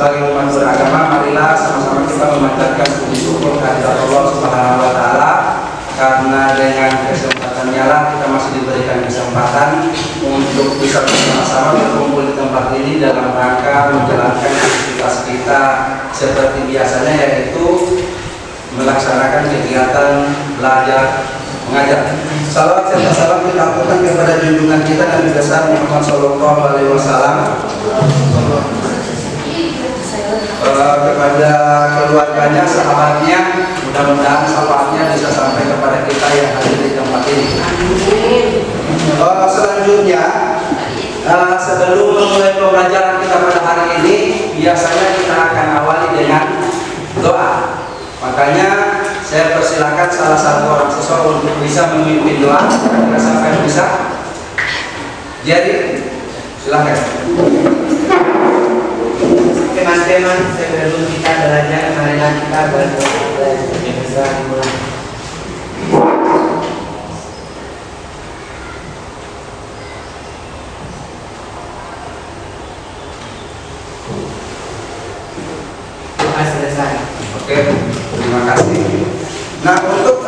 sebagai umat beragama, marilah sama-sama kita memanjatkan puji syukur kehadirat Allah Subhanahu wa Ta'ala, karena dengan kesempatannya lah kita masih diberikan kesempatan untuk bisa bersama-sama berkumpul di tempat ini dalam rangka menjalankan aktivitas kita seperti biasanya, yaitu melaksanakan kegiatan belajar mengajar. Salawat serta salam kita aturkan kepada junjungan kita Nabi besar Muhammad Sallallahu Alaihi Wasallam, kepada keluarganya, sahabatnya. Mudah-mudahan syafaatnya bisa sampai kepada kita yang hadir di tempat ini. Selanjutnya, sebelum memulai pembelajaran kita pada hari ini, biasanya kita akan awali dengan doa. Makanya saya persilakan salah satu orang siswa untuk bisa memimpin doa. Siapa yang bisa? Jadi, silakan. Teman-teman, sebelum kita belajar, marilah kita berdoa. Doa selesai. Oke, terima kasih. Nah, untuk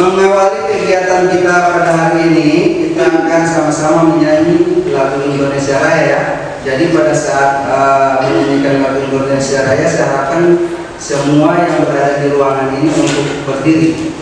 mengawali kegiatan kita pada hari ini, kita akan sama-sama menyanyi lagu Indonesia Raya ya. Jadi pada saat menyanyikan lagu Indonesia Raya, saya harapkan semua yang berada di ruangan ini untuk berdiri.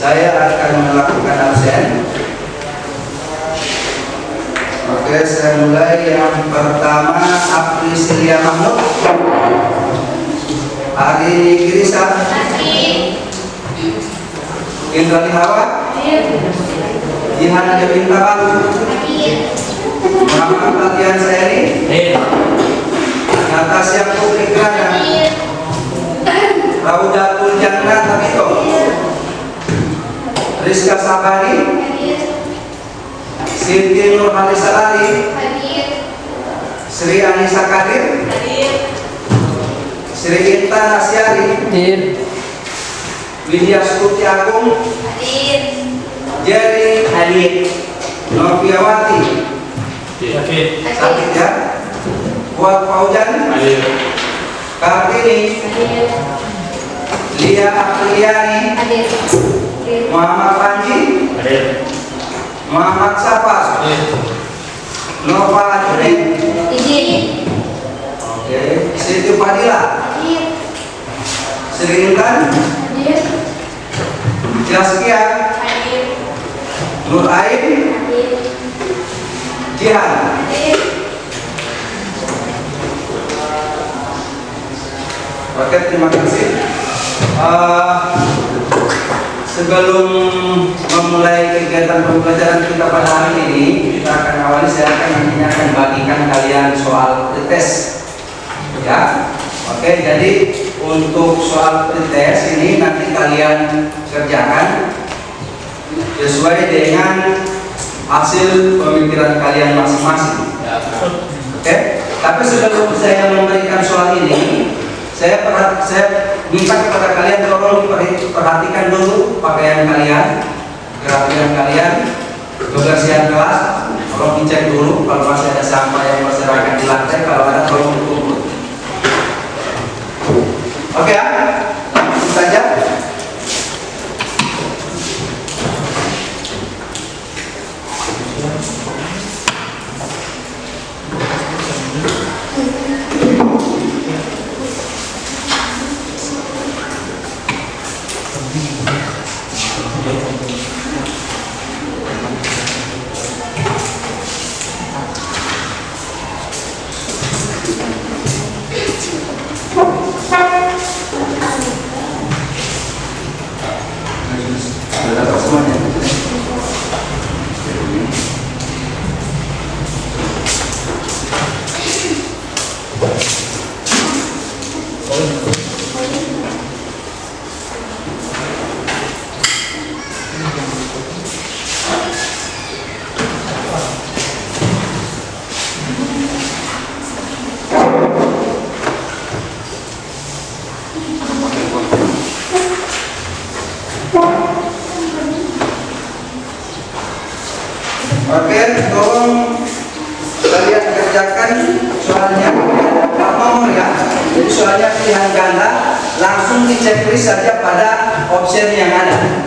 Saya akan melakukan absen. Oke, saya mulai. Yang pertama, Aprisilia Mahmud, Ari Girisa, Indrali Hawa, Jihan Jabin Tabal, Muhammad Latihan Sayani, Natasha Putri Grana, Raudatul Jannah Tabito, Rizka Sabari, Siti Nur Halisalali, Sri Anissa Kadir, Sri Intan Asyari, Widya Suti Agung, Jerry Hadir, Noviawati, sakit ya, Kuat Faujan, Kartini, Lia Apriliani, Muhammad Panji, Muhammad Safas, Nova Junaid, Siti Fadila, Sri Intan, Jaskia, Nur Ain, Jihan. Oke, terima kasih. Sebelum memulai kegiatan pembelajaran kita pada hari ini, kita akan awali, saya akan bagikan kalian soal pretest. Ya, oke. Jadi untuk soal pretest ini nanti kalian kerjakan sesuai dengan hasil pemikiran kalian masing-masing. Oke. Tapi sebelum saya memberikan soal ini, saya minta kepada kalian tolong perhatikan dulu pakaian kalian, kerapian kalian, kebersihan kelas. Tolong dicek dulu kalau masih ada sampah yang berserakan di lantai, kalau ada tolong dikumpul. Oke ya, langsung saja. Sudah dapat semuanya. Oke, tolong kalian kerjakan soalnya nomor ya. Jadi soalnya pilihan ganda, langsung di checklist saja pada option yang ada.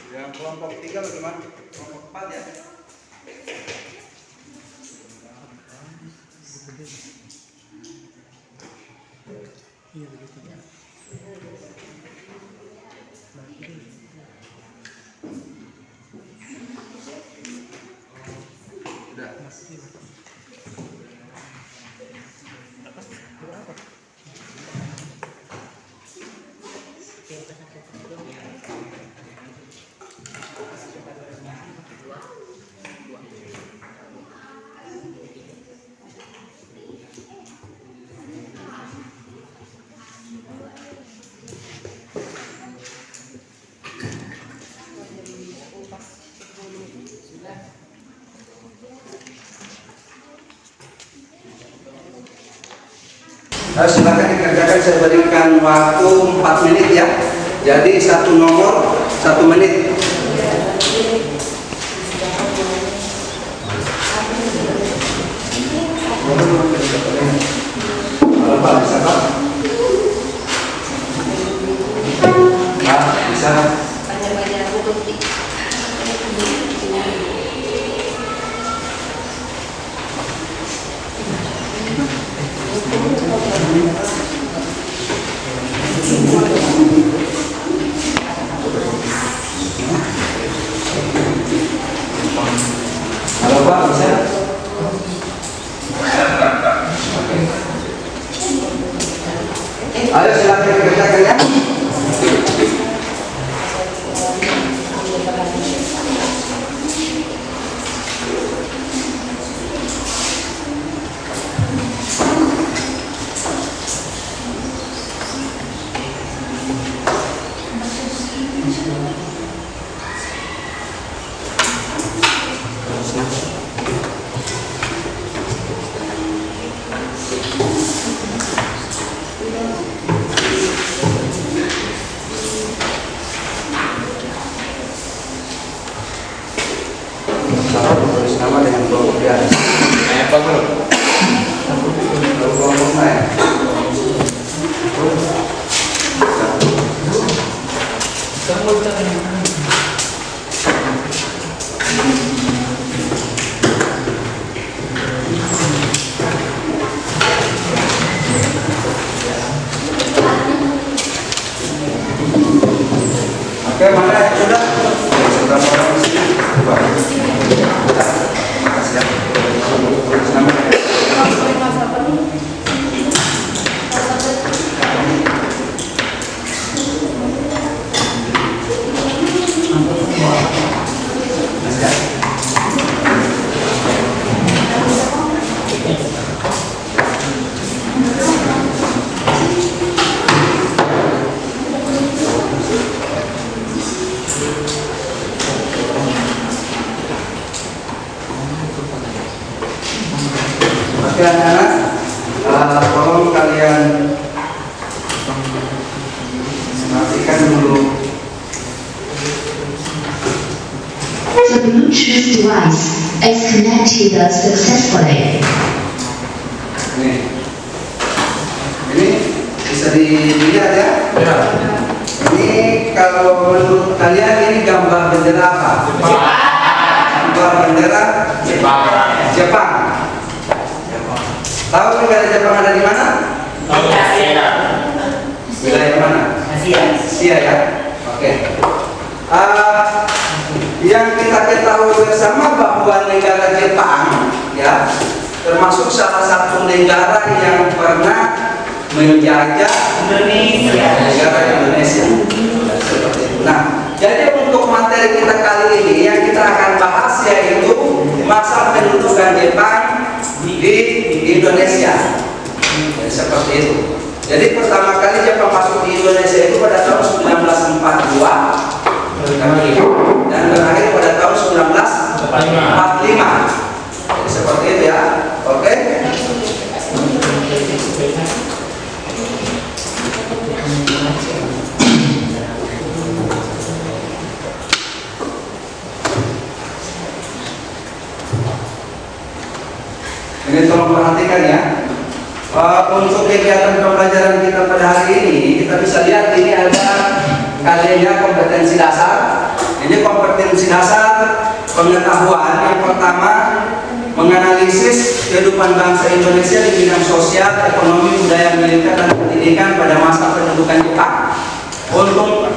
Yang kelompok 3 bagaimana? Kelompok 4 ya? Iya begitu ya. Sudah. Silakan dikerjakan, saya berikan waktu 4 menit ya. Jadi satu nomor 1 menit. Halo Pak, bisa Pak? Pak, bisa? Halo Pak, bisa? Ayo silakan dikerjakan ya. Sama tulis nama dengan kelompok di atas. Apa bro? Kelompok saya. Oke, mana yang sudah? Seberapa orang di sini? Dua. Makasih ya. Tulis nama. Makasih ya. Oke anak-anak, tolong kalian perhatikan dulu. The Bluetooth device is connected successfully. Ini bisa dilihat ya. Ya. Ini kalau menurut kalian ini gambar bendera apa? Gambar bendera Jepang. Tahu negara Jepang ada di mana? Wilayah mana? Asia ya. Oke. Yang kita ketahui bersama bahwa negara Jepang ya termasuk salah satu negara yang pernah menjajah negara Indonesia. Seperti itu. Nah, jadi untuk materi kita kali ini yang kita akan bahas yaitu masa pendudukan Jepang di Indonesia. Seperti itu. Jadi pertama kali Jepang masuk di Indonesia itu pada tahun 1942 dan berakhir pada tahun 1945. Jadi seperti itu ya. Oke. Ini tolong perhatikan ya. Untuk kegiatan pembelajaran kita pada hari ini, kita bisa lihat ini ada kalinya kompetensi dasar. Ini kompetensi dasar pengetahuan. Yang pertama, menganalisis kehidupan bangsa Indonesia di bidang sosial, ekonomi, budaya, militer, dan pendidikan pada masa pendudukan Jepang.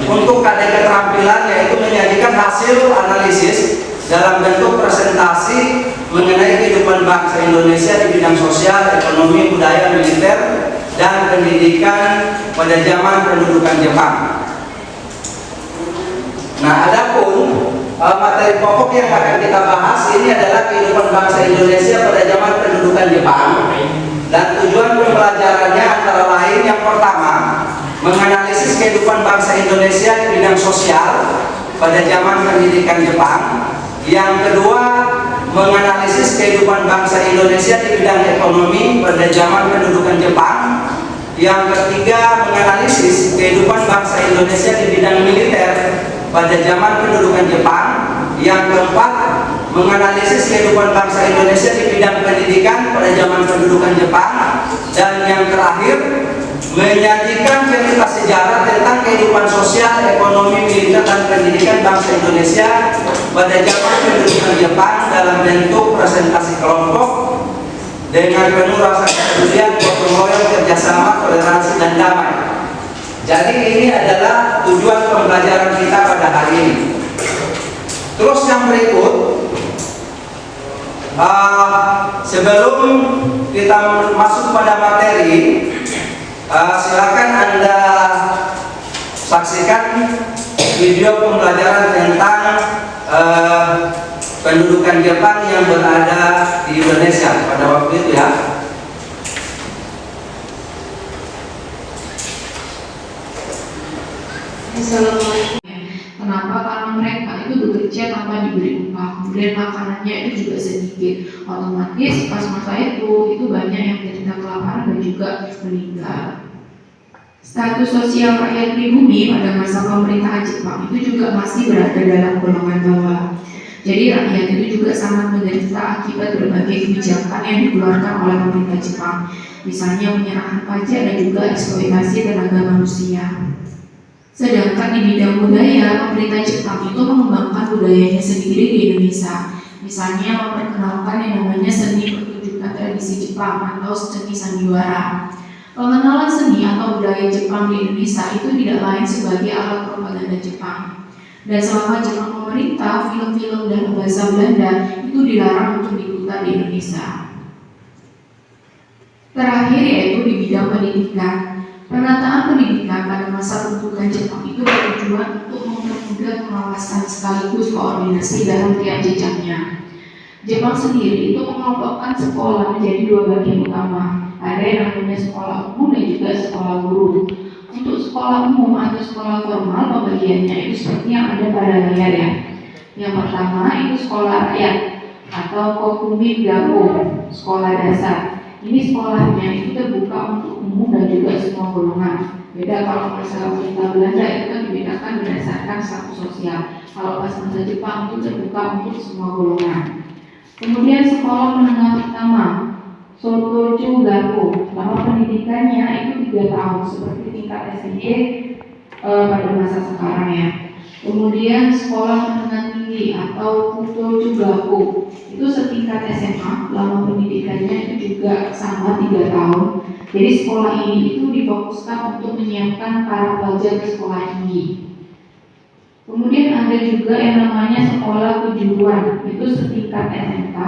Untuk kadar keterampilan yaitu menyajikan hasil analisis dalam bentuk presentasi mengenai kehidupan bangsa Indonesia di bidang sosial, ekonomi, budaya, militer, dan pendidikan pada zaman pendudukan Jepang. Nah, adapun materi pokok yang akan kita bahas ini adalah kehidupan bangsa Indonesia pada zaman pendudukan Jepang, dan tujuan pembelajarannya antara lain yang pertama, menganalisis kehidupan bangsa Indonesia di bidang sosial pada zaman pendidikan Jepang. Yang kedua, menganalisis kehidupan bangsa Indonesia di bidang ekonomi pada zaman pendudukan Jepang. Yang ketiga, menganalisis kehidupan bangsa Indonesia di bidang militer pada zaman pendudukan Jepang. Yang keempat, menganalisis kehidupan bangsa Indonesia di bidang pendidikan pada zaman pendudukan Jepang. Dan yang terakhir, menyajikan cerita sejarah tentang kehidupan sosial, ekonomi, militer, dan pendidikan bangsa Indonesia pada zaman pendudukan Jepang dalam bentuk presentasi kelompok dengan penuh rasa kepedulian, gotong royong, kerjasama, toleransi, dan damai. Jadi ini adalah tujuan pembelajaran kita pada hari ini. Terus yang berikut, sebelum kita masuk pada materi, Silakan Anda saksikan video pembelajaran tentang pendudukan Jepang yang berada di Indonesia pada waktu itu ya. Assalamualaikum. Kenapa? Karena mereka itu bekerja tanpa diberi upah, kemudian makanannya itu juga sedikit. Otomatis pas masa itu banyak yang menderita kelaparan dan juga meninggal. Status sosial rakyat pribumi pada masa pemerintahan Jepang itu juga masih berada dalam golongan bawah. Jadi rakyat itu juga sangat menderita akibat berbagai kebijakan yang dikeluarkan oleh pemerintah Jepang, misalnya penyerahan pajak dan juga eksploitasi tenaga manusia. Sedangkan di bidang budaya, pemerintah Jepang itu mengembangkan budayanya sendiri di Indonesia. Misalnya memperkenalkan yang namanya seni pertunjukan tradisi Jepang atau seni sandiwara. Pengenalan seni atau budaya Jepang di Indonesia itu tidak lain sebagai alat propaganda Jepang. Dan selama Jepang memerintah, film-film dalam bahasa Belanda itu dilarang untuk diputar di Indonesia. Terakhir yaitu di bidang pendidikan. Penataan pendidikan pada masa pembentukan Jepang itu bertujuan untuk mempermudah pengawasan sekaligus koordinasi dalam tiap jenjangnya. Jepang sendiri itu mengelompokkan sekolah menjadi dua bagian utama. Ada yang namanya sekolah umum dan juga sekolah guru. Untuk sekolah umum atau sekolah formal pembagiannya itu seperti yang ada pada layar ya. Yang pertama itu sekolah rakyat atau Kokumi Gaku, sekolah dasar. Ini sekolahnya itu terbuka untuk umum dan juga semua golongan. Beda kalau masalah pemerintah Belanda itu kan dibedakan berdasarkan status sosial. Kalau pas masa Jepang itu terbuka untuk semua golongan. Kemudian sekolah menengah pertama, Sotoju Gaku. Lama pendidikannya itu 3 tahun seperti tingkat SD pada masa sekarang ya. Kemudian sekolah menengah tinggi atau Futoju Gaku itu setingkat SMA, lama pendidikannya itu juga sama 3 tahun. Jadi sekolah ini itu difokuskan untuk menyiapkan para pelajar ke sekolah tinggi. Kemudian ada juga yang namanya sekolah kejuruan, itu setingkat SMK.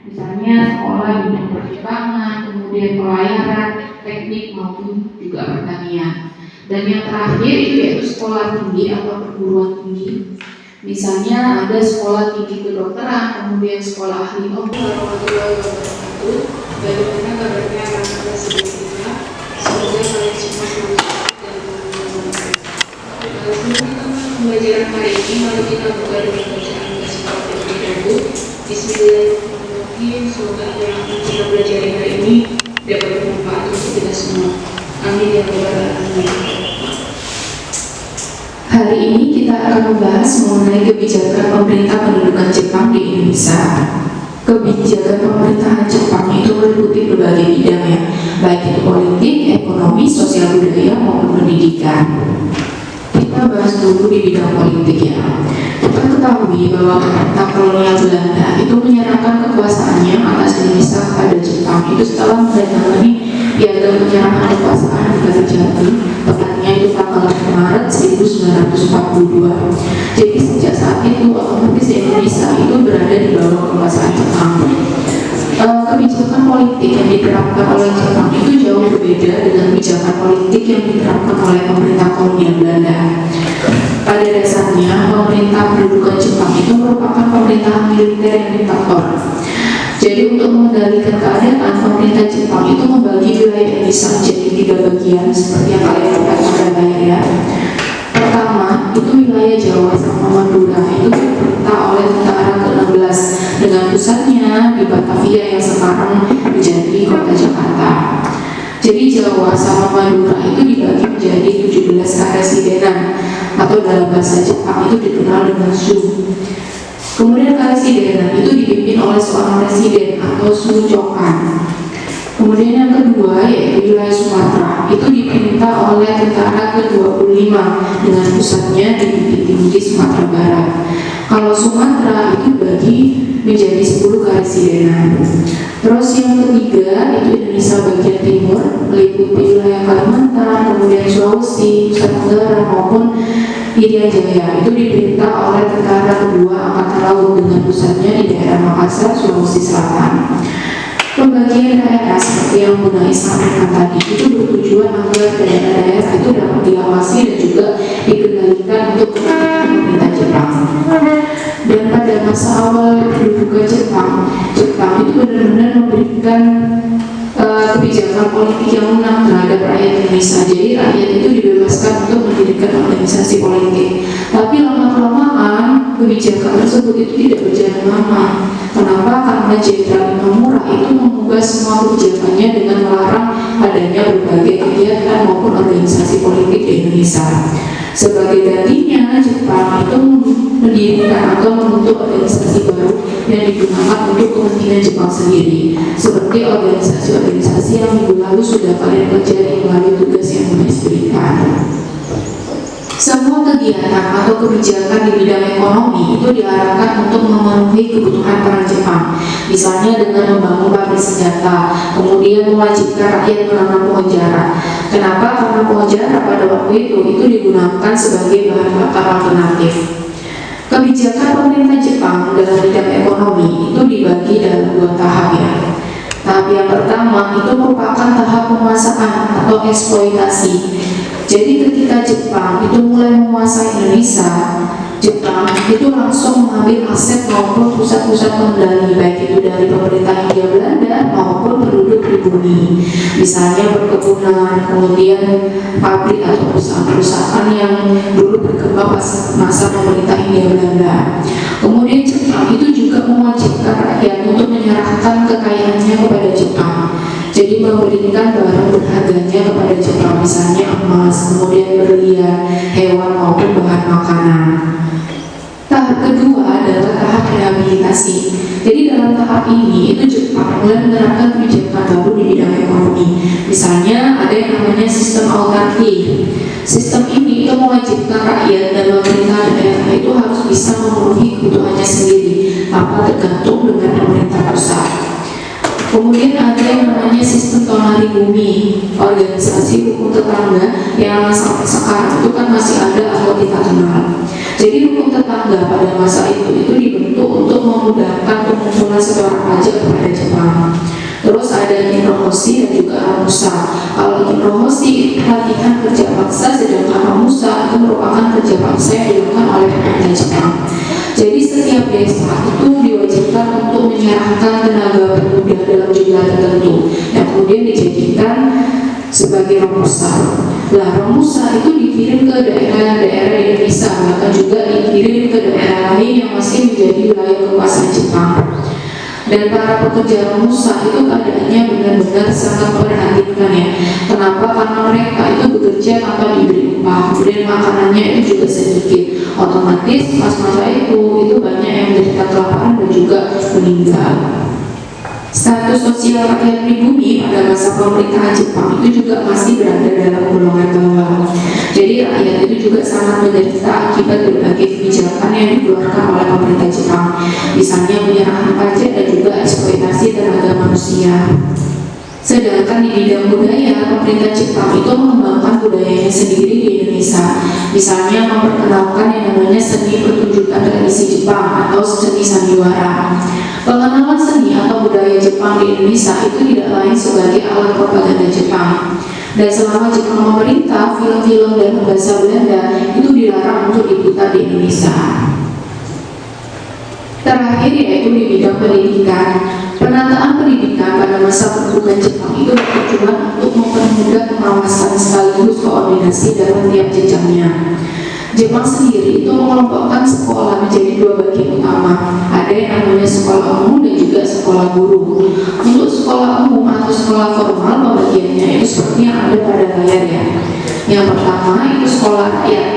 Misalnya sekolah bidang penerbangan, kemudian pelayaran, teknik maupun juga pertanian. Dan yang terakhir itu yaitu sekolah tinggi atau perguruan tinggi. Misalnya ada sekolah tinggi kedokteran, kemudian sekolah ahli obat. Warahmatullahi wabarakatuh. Bagaimana kabarnya anak-anak sebelumnya? Semoga kalian semua selamat dan bermanfaat. Pembelajaran hari ini mari kita buka dengan bacaan kasih terlebih dahulu. Bismillahirrahmanirrahim. Semoga apa yang akan kita pelajari hari ini dapat bermanfaat untuk kita semua. Amin ya rabbal alamin. Hari ini kita akan membahas mengenai kebijakan pemerintah pendudukan Jepang di Indonesia. Kebijakan pemerintahan Jepang itu meliputi berbagai bidang ya, baik itu politik, ekonomi, sosial budaya maupun pendidikan. Kita bahas dulu di bidang politik ya. Kita ketahui bahwa pemerintah kolonial Belanda itu menyerahkan kekuasaannya atas Indonesia kepada Jepang itu setelah menandatangani piagam penyerahan kekuasaan di Kalijati, tepatnya itu tanggal 8 Maret 1942. Jadi sejak saat itu otomatis Indonesia itu berada di bawah kekuasaan Jepang. Kebijakan politik yang diterapkan oleh Jepang itu jauh berbeda dengan kebijakan politik yang diterapkan oleh pemerintah kolonial Belanda. Pada dasarnya, pemerintah pendudukan Jepang itu merupakan pemerintahan militer yang diktator. Jadi untuk mengendalikan keadaan, pemerintah Jepang itu membagi wilayah Indonesia menjadi 3 bagian seperti yang kalian lihat pada layar ya. Pertama, itu wilayah Jawa sama Madura itu diperintah oleh tentara ke-16 dengan pusatnya di Batavia yang sekarang menjadi kota Jakarta. Jadi Jawa sama Madura itu dibagi menjadi 17 karesidenan atau dalam bahasa Jepang itu dikenal dengan Shu. Kemudian karesidenan itu dipimpin oleh seorang presiden atau Shujokan. Kemudian yang kedua yaitu wilayah Sumatera itu diperintah oleh tentara ke-25 dengan pusatnya di Bukit Tinggi Sumatera Barat. Kalau Sumatera itu bagi menjadi 10 karesidenan. Terus yang ketiga itu Indonesia bagian timur meliputi wilayah Kalimantan, kemudian Sulawesi, Nusa Tenggara maupun Irian Jaya itu diperintah oleh tentara kedua Angkatan Laut dengan pusatnya di daerah Makassar, Sulawesi Selatan. Pembagian daerah seperti yang Bunda sampaikan tadi itu bertujuan agar daerah-daerah itu dapat diawasi dan juga dikendalikan untuk kepentingan pemerintah Jepang. Dan pada masa awal pendudukan Jepang itu benar-benar memberikan kebijakan politik yang menang terhadap rakyat Indonesia. Jadi rakyat itu dibebaskan untuk mendirikan organisasi politik. Tapi lama-kelamaan kebijakan tersebut itu tidak berjalan lama. Kenapa? Karena Jenderal Imamura itu mengubah semua kebijakannya dengan melarang adanya berbagai kegiatan maupun organisasi politik di Indonesia. Sebagai gantinya, Jepang itu mendirikan atau membentuk organisasi baru yang digunakan untuk kepentingan Jepang sendiri, seperti organisasi-organisasi yang minggu lalu sudah kalian pelajari melalui tugas yang diberikan. Semua kegiatan atau kebijakan di bidang ekonomi itu diarahkan untuk memenuhi kebutuhan para Jepang, misalnya dengan membangun pabrik senjata, kemudian mewajibkan rakyat menanam pohon jara. Kenapa? Karena pohon jara pada waktu itu digunakan sebagai bahan bakar alternatif. Kebijakan pemerintah Jepang dalam bidang ekonomi itu dibagi dalam 2 tahap ya. Tahap yang pertama itu merupakan tahap pemasakan atau eksploitasi. Jadi ketika Jepang itu mulai menguasai Indonesia, Jepang itu langsung mengambil aset maupun pusat-pusat kendali, baik itu dari pemerintah Hindia Belanda maupun penduduk pribumi. Misalnya perkebunan, kemudian pabrik atau perusahaan-perusahaan yang dulu berkembang masa pemerintah Hindia Belanda. Kemudian Jepang itu juga mewajibkan rakyat untuk menyerahkan kekayaannya kepada Jepang. Jadi memberikan barang berharganya kepada Jepang, misalnya emas, kemudian berlian, hewan maupun bahan makanan. Tahap kedua adalah tahap rehabilitasi. Jadi dalam tahap ini itu Jepang mulai menerapkan kebijakan baru di bidang ekonomi. Misalnya ada yang namanya sistem autarki. Sistem ini itu mewajibkan rakyat dan pemerintah daerah itu harus bisa memenuhi kebutuhannya sendiri tanpa tergantung dengan pemerintah pusat. Kemudian ada yang namanya sistem tonari bumi, organisasi hukum tetangga yang sampai sekarang itu kan masih ada atau kita kenal. Jadi hukum tetangga pada masa itu dibentuk untuk memudahkan pengumpulan setoran pajak kepada Jepang. Terus ada Kinrohoshi dan juga Ramusa. Kalau Kinrohoshi itu pelatihan kerja paksa, sedangkan Ramusa itu merupakan kerja paksa yang dilakukan oleh pemerintah Jepang. Jadi setiap desa itu diwajibkan untuk menyerahkan tenaga pemuda dalam jumlah tertentu yang kemudian dijadikan sebagai Romusa. Nah, Romusa itu dikirim ke daerah-daerah Indonesia, bahkan juga dikirim ke daerah lain yang masih menjadi wilayah kekuasaan Jepang. Dan para pekerja Romusa itu keadaannya benar-benar sangat memprihatinkan ya. Kenapa? Karena mereka itu bekerja tanpa diberi upah, kemudian makanannya itu juga sedikit. Otomatis pas masa itu banyak yang menderita kelaparan dan juga meninggal. Status sosial rakyat pribumi pada masa pemerintahan Jepang itu juga masih berada dalam golongan bawah. Jadi rakyat itu juga sangat menderita akibat berbagai kebijakan yang dikeluarkan oleh pemerintah Jepang, misalnya penyerahan pajak dan juga eksploitasi tenaga manusia. Sedangkan di bidang budaya, pemerintah Jepang itu mengembangkan budayanya sendiri di Indonesia, misalnya memperkenalkan yang namanya seni pertunjukan tradisi Jepang atau seni sandiwara. Pengenalan seni atau budaya Jepang di Indonesia itu tidak lain sebagai alat propaganda Jepang. Dan selama Jepang memerintah, film-film dan bahasa Belanda itu dilarang untuk diputar di Indonesia. Terakhir yaitu di bidang pendidikan. Penataan pendidikan pada masa pendudukan Jepang itu bertujuan untuk mempermudah pengawasan sekaligus koordinasi dalam tiap jenjangnya. Jepang sendiri itu mengelompokkan sekolah menjadi 2 bagian utama. Ada yang namanya sekolah umum dan juga sekolah guru. Untuk sekolah umum atau sekolah formal pembagiannya itu seperti yang ada pada layar ya. Yang pertama itu sekolah rakyat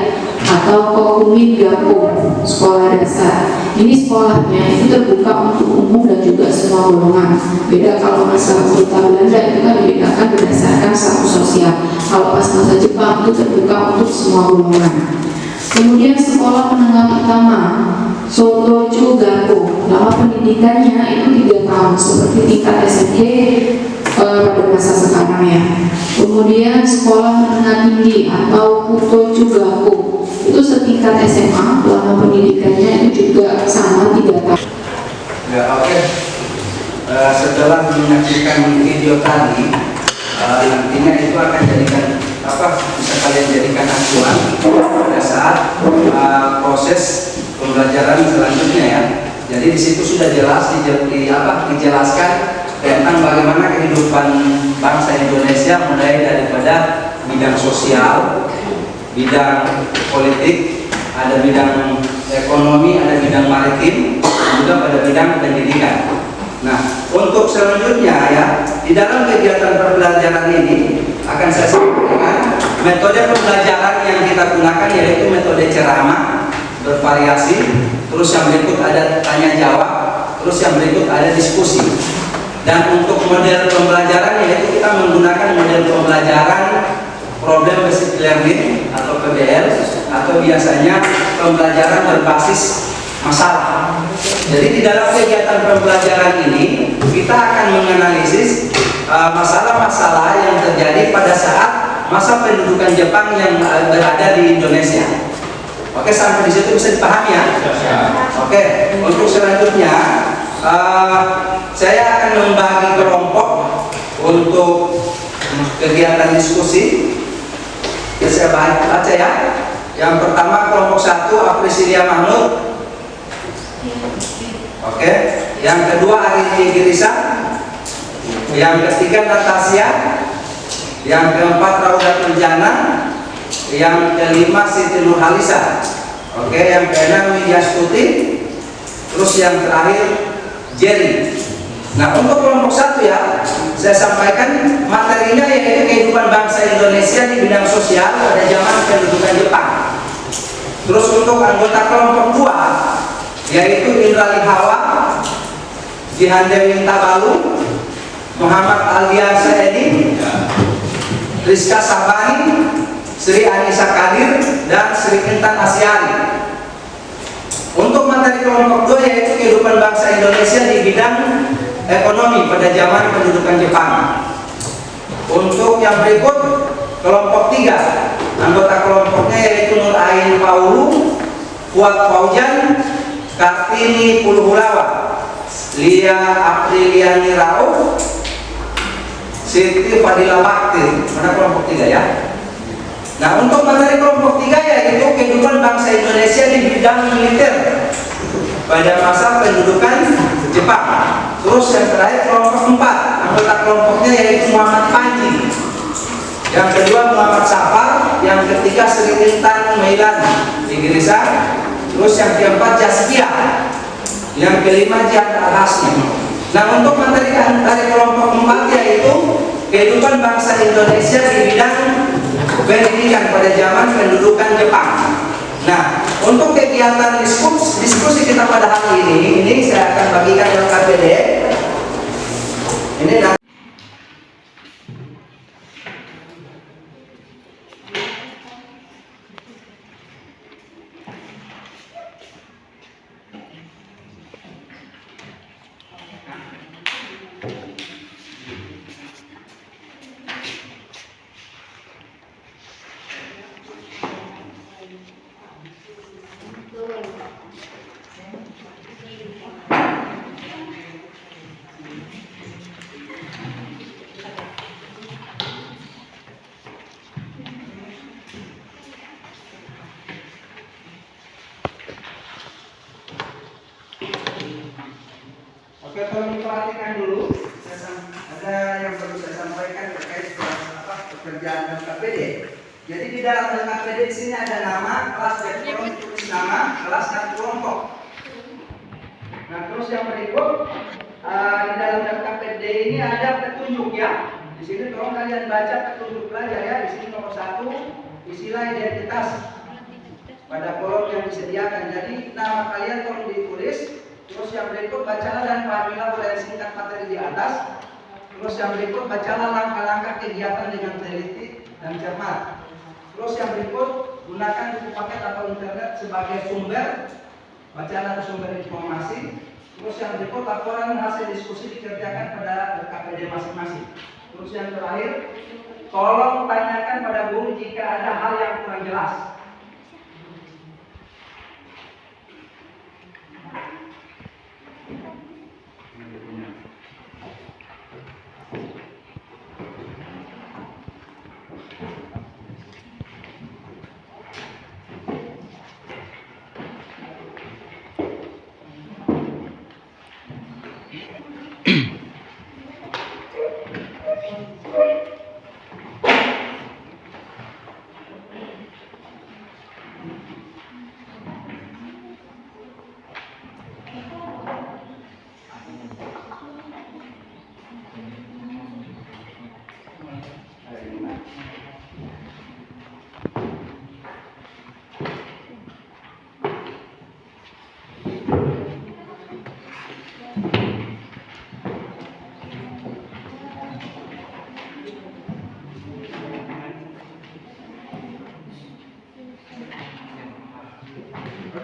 atau Kokumin Gaku, sekolah dasar. Ini sekolahnya itu terbuka untuk umum dan juga semua golongan. Beda kalau masa pemerintah Belanda itu kan dibedakan berdasarkan status sosial. Kalau pas masa Jepang itu terbuka untuk semua golongan. Kemudian sekolah menengah pertama, Sotochu Gaku. Nama pendidikannya itu 3 tahun seperti tingkat SMP pada masa sekarang ya. Kemudian sekolah menengah tinggi atau Kutochu Gaku itu setingkat SMA, lama pendidikannya itu juga sama 3 tahun. Ya, oke. setelah menyaksikan video tadi, nantinya itu akan jadikan bisa kalian jadikan acuan pada saat proses pembelajaran selanjutnya ya. Jadi di situ sudah jelas dijelaskan tentang bagaimana kehidupan bangsa Indonesia, mulai daripada bidang sosial, bidang politik, ada bidang ekonomi, ada bidang maritim, dan juga pada bidang pendidikan. Nah, untuk selanjutnya ya, di dalam kegiatan pembelajaran ini akan saya sampaikan metode pembelajaran yang kita gunakan, yaitu metode ceramah bervariasi, terus yang berikut ada tanya jawab, terus yang berikut ada diskusi. Dan untuk model pembelajaran, yaitu kita menggunakan model pembelajaran problem based learning atau PBL, atau biasanya pembelajaran berbasis masalah. Jadi di dalam kegiatan pembelajaran ini kita akan menganalisis masalah-masalah yang terjadi pada saat masa pendudukan Jepang yang berada di Indonesia. Oke, sampai di situ bisa dipahami ya? Oke, untuk selanjutnya saya akan membagi kelompok untuk kegiatan diskusi. Ya, saya baca ya. Yang pertama kelompok 1 Aprisilia Mahmud. Oke. Yang kedua Arifin Girisa. Yang ketiga Natasha. Yang keempat Raudatul Jana. Yang kelima Siti Nurhalisa. Oke. Yang keenam Widya Stuti. Terus yang terakhir Jerry. Nah, untuk kelompok 1 ya, saya sampaikan materinya yaitu kehidupan bangsa Indonesia di bidang sosial pada zaman pendudukan Jepang. Terus untuk anggota kelompok 2 yaitu Indra Lihawa, Jihan Dewi Tabalu, Muhammad Aldiansa Edi, Rizka Sabani, Sri Anissa Kadir, dan Sri Intan Asyari. Untuk materi kelompok 2 yaitu kehidupan bangsa Indonesia di bidang ekonomi pada zaman pendudukan Jepang. Untuk yang berikut kelompok 3, anggota kelompoknya yaitu Nur Ain Paulu, Fuad Faujan, Kartini Puluhulawa, Lia Apriliani Rauf, Siti Fadila Bakti. Mana kelompok 3 ya? Nah, untuk materi kelompok 3 yaitu kehidupan bangsa Indonesia di bidang militer pada masa pendudukan Jepang. Terus yang terakhir kelompok 4, anggota kelompoknya yaitu Muhammad Panji. Yang kedua Muhammad Safar, yang ketiga Sri Intan Meilan Igrisa, terus yang keempat Jaskia, yang kelima Jihan Al-Hasni. Nah, untuk materi dari kelompok 4 yaitu kehidupan bangsa Indonesia di bidang pendidikan pada zaman pendudukan Jepang. Nah, untuk kegiatan diskusi kita pada hari ini saya akan bagikan dalam KPD. Ini Oke, tolong diperhatikan dulu. Ada yang perlu saya sampaikan terkait pekerjaan LKPD. Jadi di dalam LKPD di sini ada nama, kelas, dan tolong tulis nama, kelas, dan kelompok. Nah, terus yang berikut di dalam LKPD ini ada petunjuk ya. Di sini tolong kalian baca petunjuk belajar ya. Di sini nomor 1, isilah identitas pada kolom yang disediakan. Jadi nama kalian tolong ditulis. Terus yang berikut bacalah dan pahamilah uraian singkat materi di atas. Terus yang berikut bacalah langkah-langkah kegiatan dengan teliti dan cermat. Terus yang berikut gunakan buku paket atau internet sebagai sumber. Bacalah sumber informasi. Terus yang berikut laporan hasil diskusi dikerjakan pada KPD masing-masing. Terus yang terakhir, tolong tanyakan pada guru jika ada hal yang kurang jelas.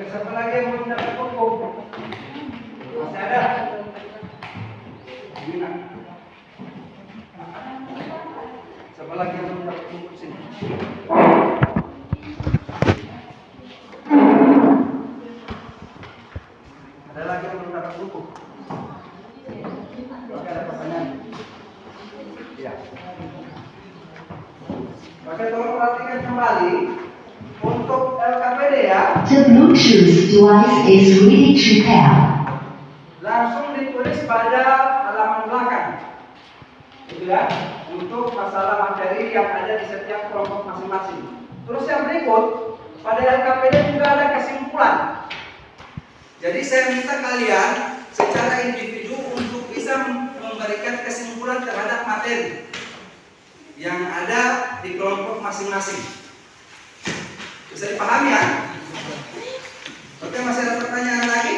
Oke, siapa lagi yang belum dapat buku? Masih ada? Ini nak. Siapa lagi yang belum dapat buku sini? Ada lagi yang belum dapat buku? Oke, ada pertanyaan? Iya. Oke, tolong perhatikan kembali untuk LKPD ya. The Bluetooth device is ready to pair. Langsung ditulis pada halaman belakang, gitu ya, untuk masalah materi yang ada di setiap kelompok masing-masing. Terus yang berikut, pada LKPD juga ada kesimpulan. Jadi saya minta kalian secara individu untuk bisa memberikan kesimpulan terhadap materi yang ada di kelompok masing-masing. Bisa dipahami ya? Oke, masih ada pertanyaan lagi?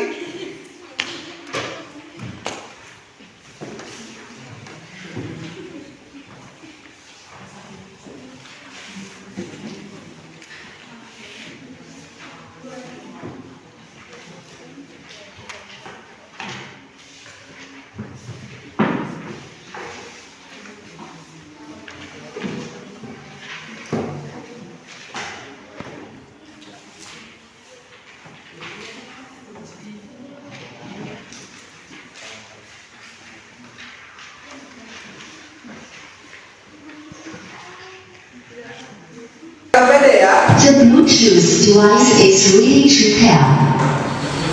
LKPD ya. The Bluetooth device is ready to pair.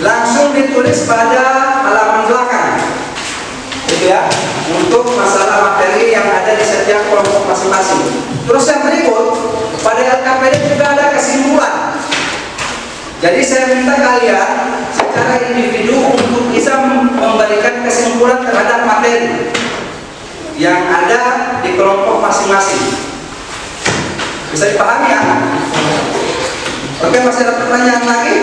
Langsung ditulis pada halaman belakang, gitu ya, untuk masalah materi yang ada di setiap kelompok masing-masing. Terus yang berikut, pada LKPD juga ada kesimpulan. Jadi saya minta kalian secara individu untuk bisa memberikan kesimpulan terhadap materi yang ada di kelompok masing-masing. Bisa dipahami ya? Oke, masih ada pertanyaan lagi?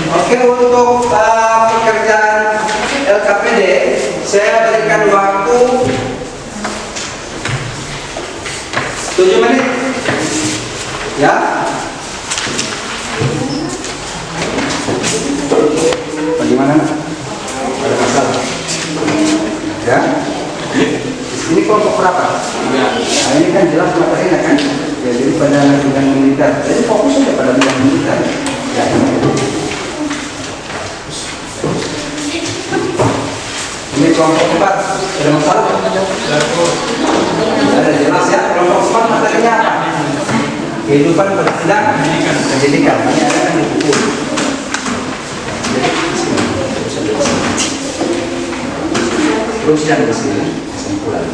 Oke, untuk pekerjaan LKPD saya berikan waktu 7 menit ya. Bagaimana? Ada masalah ya? Ini kelompok berapa? Nah, ini kan jelas materinya kan ya, jadi pada bidang militer, jadi fokus saja pada bidang militer ya. Ini kelompok 4, ada masalah? Ada jelas ya, kelompok 4 materinya apa? Kehidupan bertindak pendidikan. Ini ada kan di buku. Terus yang di sini kesimpulan.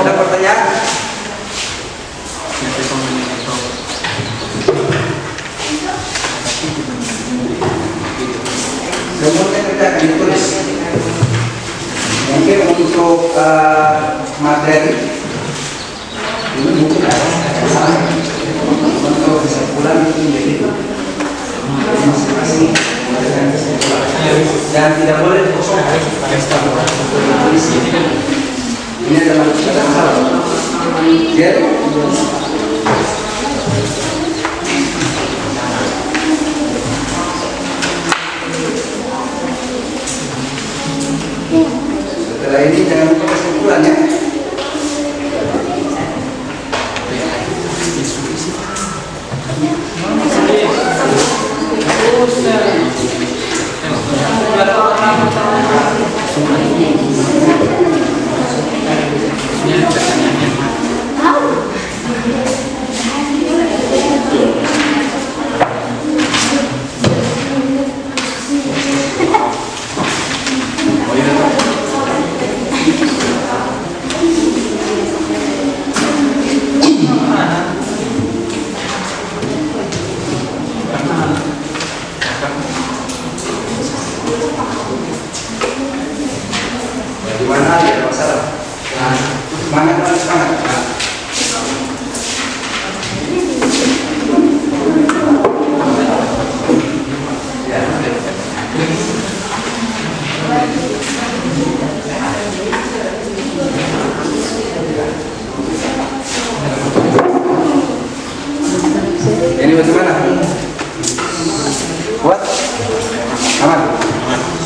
Ada pertanyaan? Semuanya kita akan ditulis. Mungkin untuk materi ini mungkin ada salah. Untuk kesimpulan itu menjadi masing-masing memberikan kesimpulan. Dan tidak boleh kosong. Ini adalah kita salah. Jadi setelah ini jangan lupa kesimpulannya.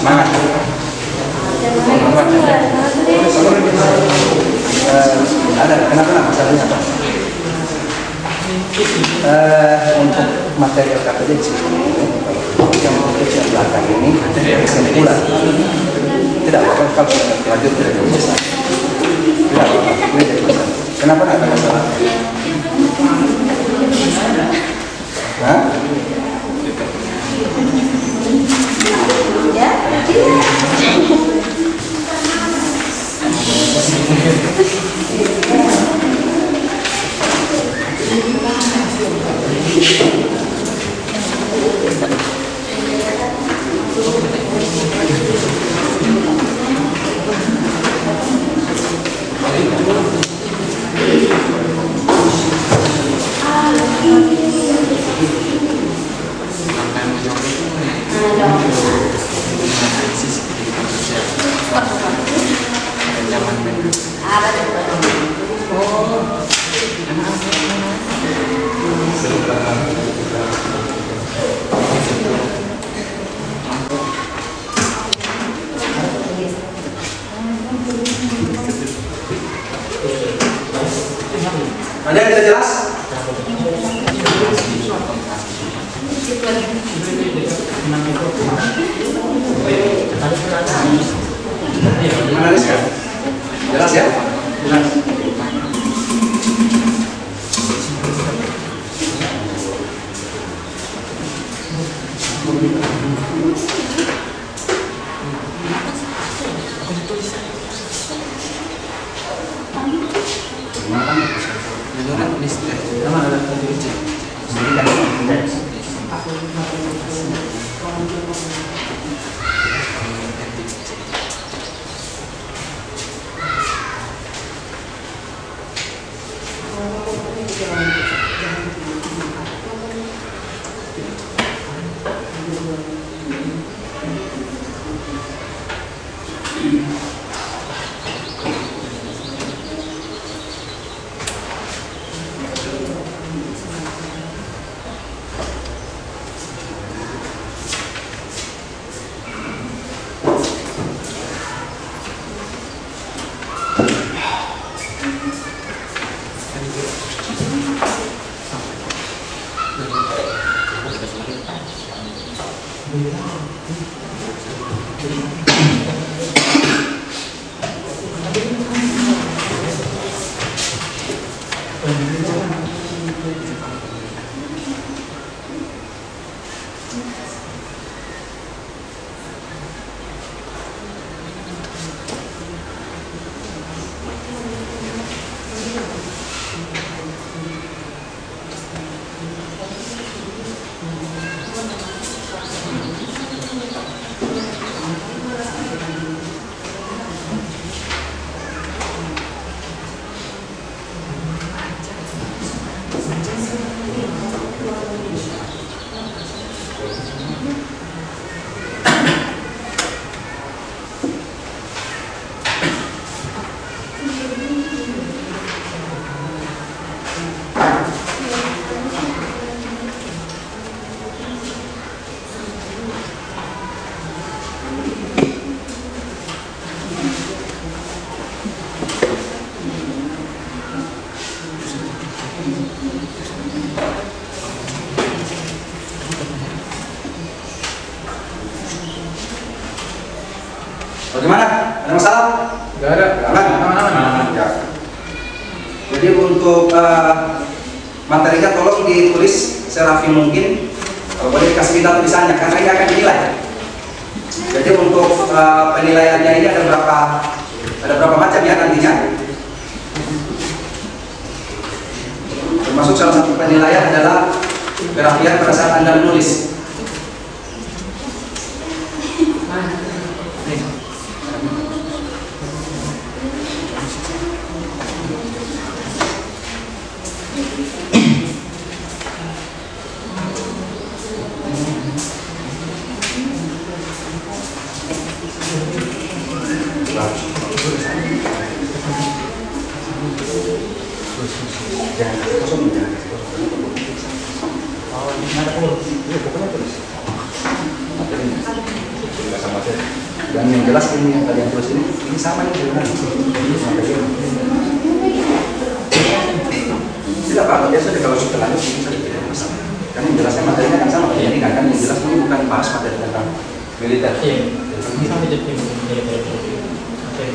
Semangat. Ada kenapa masalahnya apa? Untuk material KPD di sini, yang yang belakang ini kesimpulan. Tidak apa-apa kalau lanjut tidak ada masalah. Tidak apa-apa, ini jadi masalah. Kenapa ada masalah? Hah? Ada yang tidak jelas? Analis kan? Jelas ya? Jelas. Bagaimana? Ada masalah? Gak ada. Aman? Ya. Jadi untuk materinya tolong ditulis serapi mungkin. Kalau boleh dikasih kita tulisannya, karena ini akan dinilai. Jadi untuk penilaiannya ini ada berapa macam ya nantinya. Termasuk salah satu penilaian adalah kerapian pada saat Anda menulis. Pokoknya tulis. materi. Dan yang jelas ini yang kalian tulis ini sama nih sebenarnya. Tidak apa-apa, biasa kalau sudah lanjut bisa tidak masalah. Kan yang jelasnya materinya kan sama, jadi kan yang jelas ini bukan bahas materi tentang militer. Ini sama jadi militer. Oke.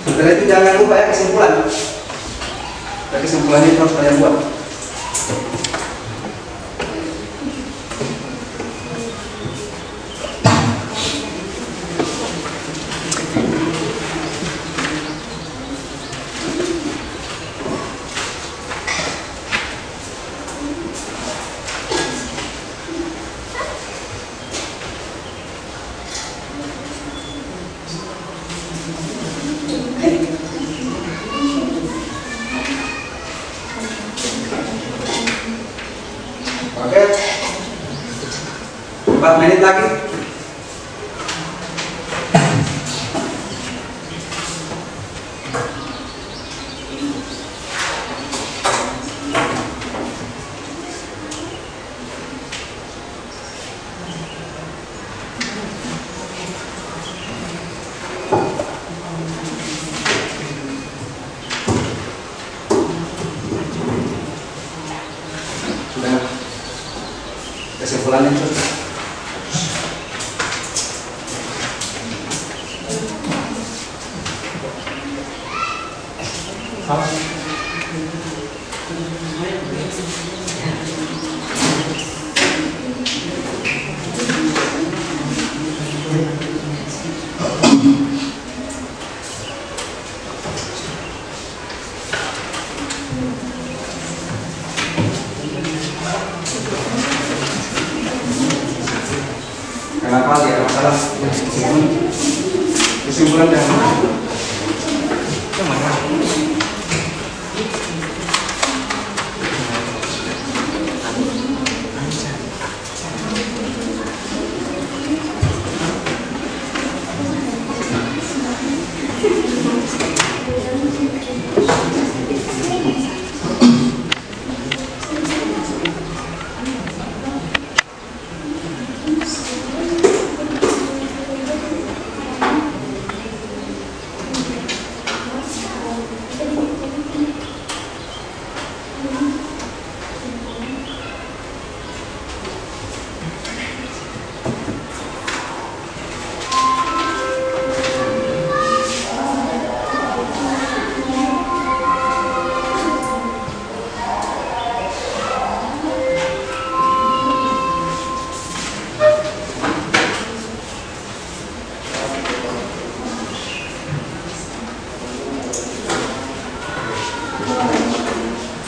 Setelah itu jangan lupa ya kesimpulan. Dan kesimpulannya itu harus kalian buat. Oke, 4 menit lagi. Sudah kesimpulannya itu. Kenapa dia ada masalah? Kesimpulan yang mana?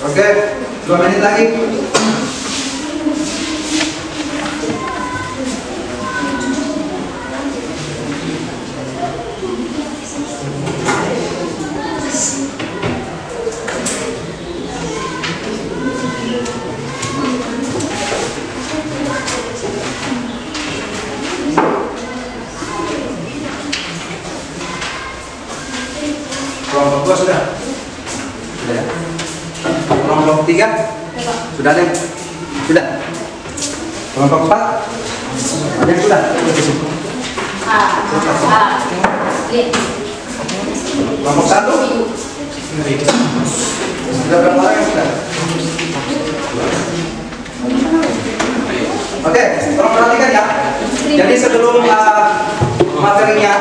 Oke, 2 menit lagi. Kelompok 2 sudah? Sudah ya? Kelompok 3? Sudah deh? Sudah? Kelompok 4? Ada yang sudah? Kelompok 1? Sudah berapa orang yang sudah? Oke, tolong perhatikan ya. Jadi sebelum materinya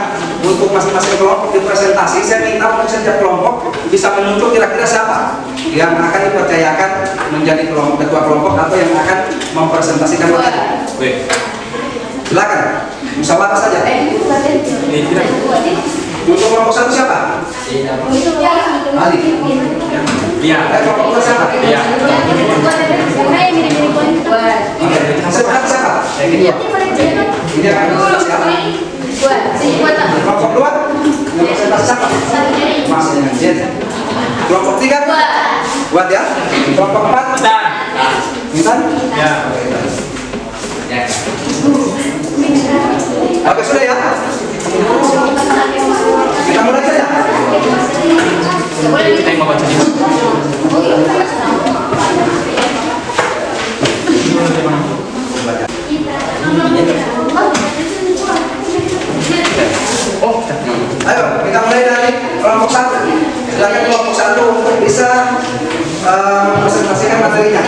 untuk masing-masing kelompok dipresentasi, saya minta untuk setiap kelompok bisa menunjuk kira-kira siapa yang akan dipercayakan menjadi ketua kelompok atau yang akan mempresentasikan materi. Silakan, musyawarah saja. Untuk kelompok 1 siapa? Ali. Iya. Kelompok 2 siapa? Iya. Oke, sekarang siapa? Ini akan siapa? Kelompok 2 representasi siapa? Masih dengan Jen. Kelompok 3 buat ya. Kelompok 4 Intan. Ya. Oke, sudah ya. Kita mulai saja. Kita yang membaca dulu. Ayo, kita mulai dari kelompok 1. Silakan kelompok 1 untuk bisa presentasikan materinya.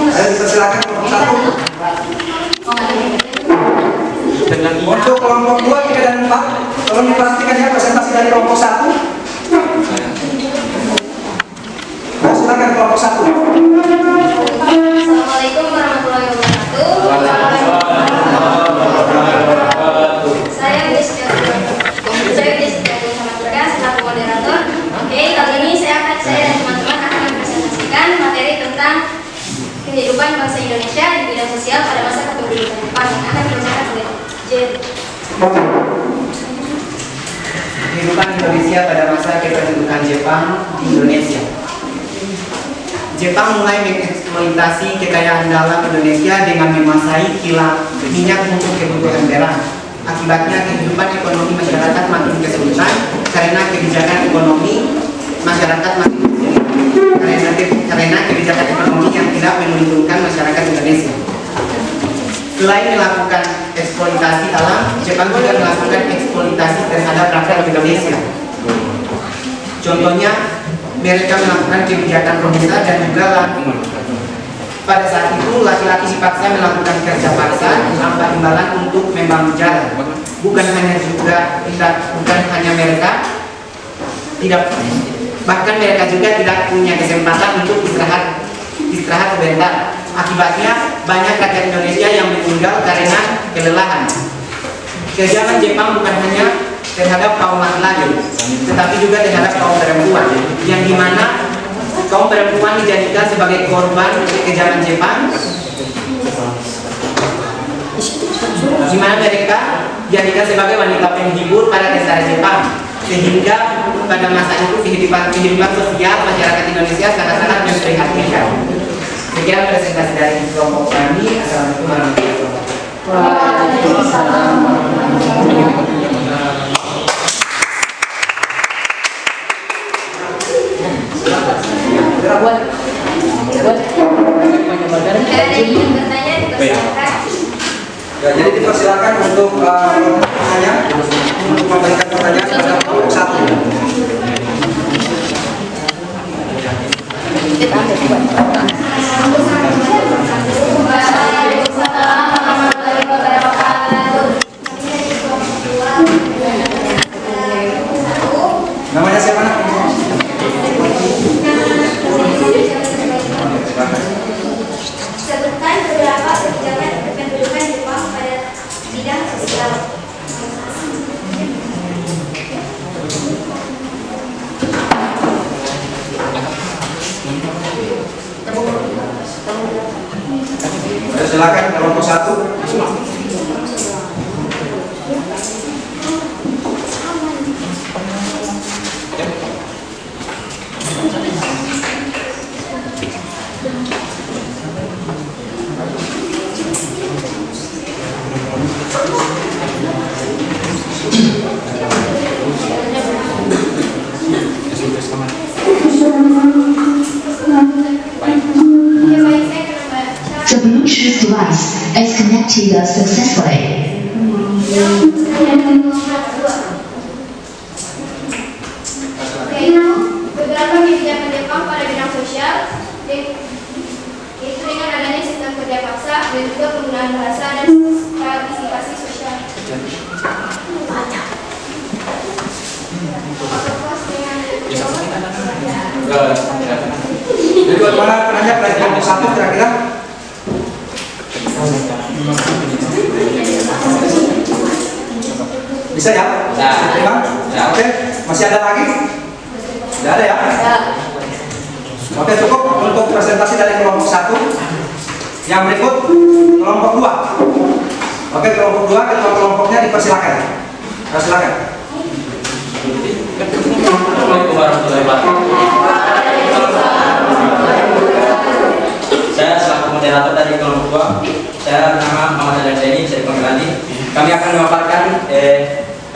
Ayo, bisa silakan kelompok 1. Untuk kelompok 2, 3, dan 4, tolong diperhatikan ya presentasi dari kelompok 1. Nah, silakan kelompok 1. Assalamualaikum warahmatullahi wabarakatuh. Saya Jessica Muhammad Bergas selaku moderator. Oke, kali ini saya dan teman-teman akan mempresentasikan materi tentang kehidupan bangsa Indonesia di bidang sosial pada masa kepemimpinan Jepang yang akan dibacakan oleh Jen. Kehidupan Indonesia pada masa kependudukan Jepang di Indonesia. Jepang mulai mengeksploitasi kekayaan dalam Indonesia dengan menguasai kilang minyak untuk kebutuhan beras. Akibatnya kehidupan ekonomi masyarakat makin kesulitan karena kebijakan ekonomi masyarakat makin karena kebijakan ekonomi yang tidak menguntungkan masyarakat Indonesia. Selain melakukan eksploitasi alam, Jepang juga melakukan eksploitasi terhadap rakyat Indonesia. Contohnya, mereka melakukan kebijakan rohingya dan juga pada saat itu laki-laki dipaksa melakukan kerja paksa tanpa imbalan untuk membangun jalan. Bukan hanya mereka bahkan mereka juga tidak punya kesempatan untuk istirahat sebentar. Akibatnya banyak rakyat Indonesia yang meninggal karena kelelahan. Kejaman Jepang bukan hanya terhadap kaum laki-laki, tetapi juga terhadap kaum perempuan, yang dimana kaum perempuan dijadikan sebagai korban kejaman Jepang, di mana mereka dijadikan sebagai wanita penghibur para tentara Jepang, sehingga pada masa itu kehidupan sosial masyarakat Indonesia sangat-sangat memprihatinkan. Sekian presentasi dari kelompok kami. Assalamualaikum warahmatullahi wabarakatuh. Waalaikumsalam. Jika ada yang bertanya, dipersilakan. Ya, jadi dipersilakan untuk bertanya, untuk memberikan pertanyaan pada kelompok 1. Namanya siapa nak? Sebutkan beberapa kebijakan kependudukan Jepang pada bidang sosial. Ayo, silakan kelompok 1. The Bluetooth device is connected successfully. Beberapa kebijakan Jepang pada bidang sosial, yaitu dengan adanya sistem kerja paksa dan juga penggunaan bahasa dan partisipasi sosial. Jadi bagaimana penanya dari kelompok 1 kira-kira? Bisa ya? Bisa. Oke, masih ada lagi? Tidak ada ya? Oke, cukup untuk presentasi dari kelompok 1. Yang berikut kelompok 2. Oke, kelompok 2 ketua kelompoknya dipersilakan. Silakan. Assalamualaikum warahmatullahi wabarakatuh. Saya selaku moderator dari kelompok 2. Saya bernama Muhammad Al-Zaini, saya dipanggil. Kami akan memaparkan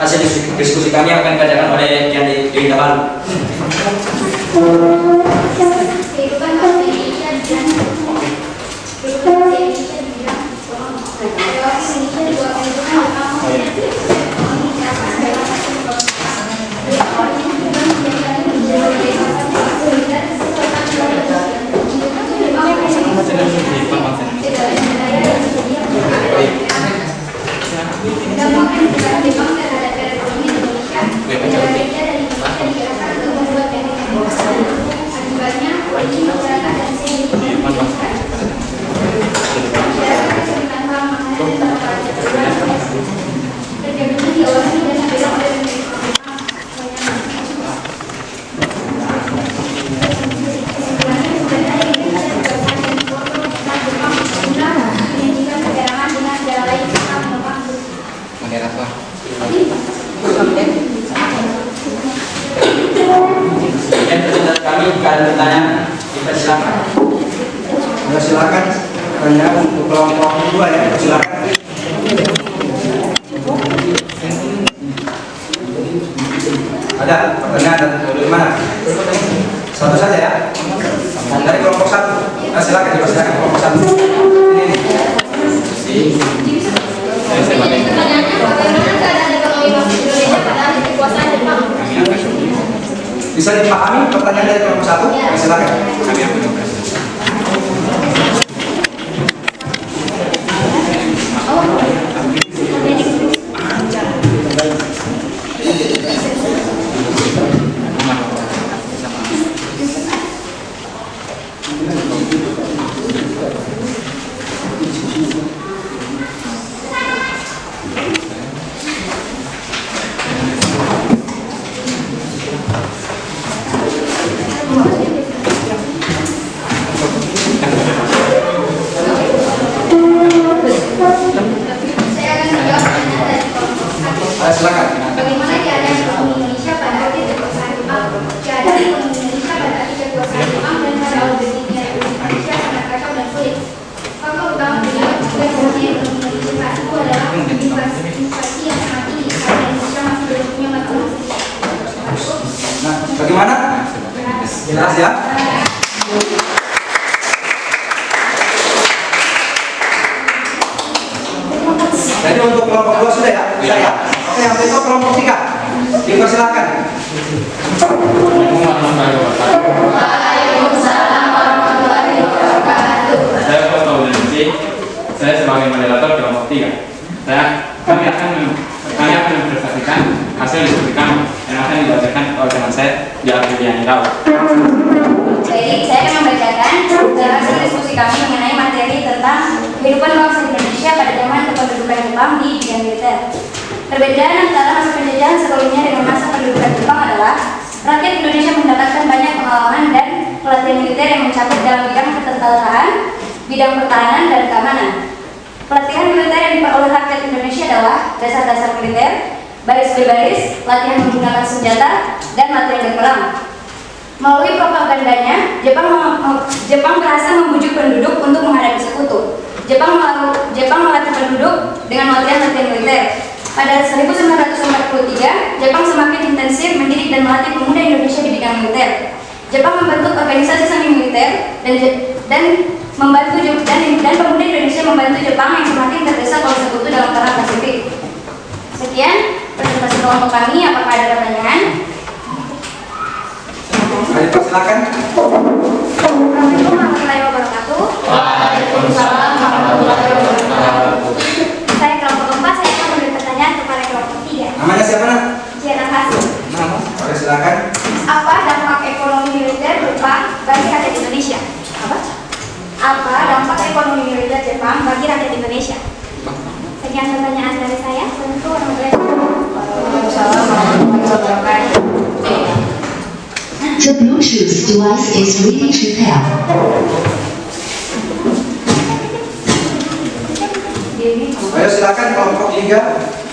hasil diskusi kami yang akan dibacakan oleh yang di Baru. Kehidupan bangsa Indonesia di bidang kehidupan bangsa Indonesia di bidang relasi Indonesia di bawah pemerintahan ekonomi kesehatan dan Silakan pertanyaan untuk kelompok 2 ya. Silakan. Ada pertanyaan dari mana? Satu saja ya. Dari kelompok 1. Silakan dipersilakan kelompok 1. Ini. pertanyaannya bagaimana keadaan ekonomi bangsa Indonesia pada akhir kekuasaan Jepang? Bisa dipahami pertanyaan dari kelompok 1? Silakan. Silakan. Bagaimana keadaan ekonomi Indonesia pada akhir kekuasaan Jepang? Keadaan ekonomi Indonesia pada akhir kekuasaan Jepang dan pada awal berdirinya Republik Indonesia sangat kacau dan sulit. Faktor utama penyebab kekuasaan ekonomi Indonesia saat itu adalah inflasi yang sangat tinggi karena Indonesia masih belum punya mata uang sendiri. Nah, bagaimana? Jelas ya? Jadi untuk kelompok 2 sudah ya? Bisa ya? Oke, yang itu kelompok 3. Dipersilakan. Waalaikumsalam warahmatullahi wabarakatuh. Saya Ketua Organisasi, saya sebagai moderator kelompok 3. Kami akan mempresentasikan hasil diskusi kami yang akan dibacakan oleh teman saya di Ardiani Rao. Baik, saya akan membacakan hasil diskusi kami mengenai materi tentang kehidupan bangsa Indonesia pada zaman kependudukan Jepang di bidang militer. Perbedaan antara masa penjajahan sebelumnya dengan masa pendudukan Jepang adalah rakyat Indonesia mendapatkan banyak pengalaman dan pelatihan militer yang mencakup dalam bidang ketentaraan, bidang pertahanan, dan keamanan. Pelatihan militer yang diperoleh rakyat Indonesia adalah dasar-dasar militer, baris berbaris, latihan menggunakan senjata, dan latihan berperang. Melalui propagandanya, Jepang berhasil membujuk penduduk untuk menghadapi sekutu. Jepang melatih penduduk dengan latihan-latihan militer. Pada 1943, Jepang semakin intensif mendidik dan melatih pemuda Indonesia di bidang militer. Jepang membentuk organisasi semi militer dan pemuda Indonesia membantu Jepang yang semakin terdesak oleh sekutu dalam perang Pasifik. Sekian presentasi kelompok kami. Apakah ada pertanyaan? Ayo persilakan. Assalamualaikum warahmatullahi wabarakatuh. Waalaikumsalam warahmatullahi wabarakatuh. Saya kelompok 4, saya akan memberi pertanyaan kepada kelompok 3. Namanya siapa nak? Jiana Hasim. Oke, silakan. Apa dampak ekonomi militer Jepang bagi rakyat Indonesia? Apa dampak ekonomi militer Jepang bagi rakyat Indonesia? Sekian pertanyaan dari saya. Tentu The Bluetooth device device is ready to pair. Ayo silakan kelompok 3.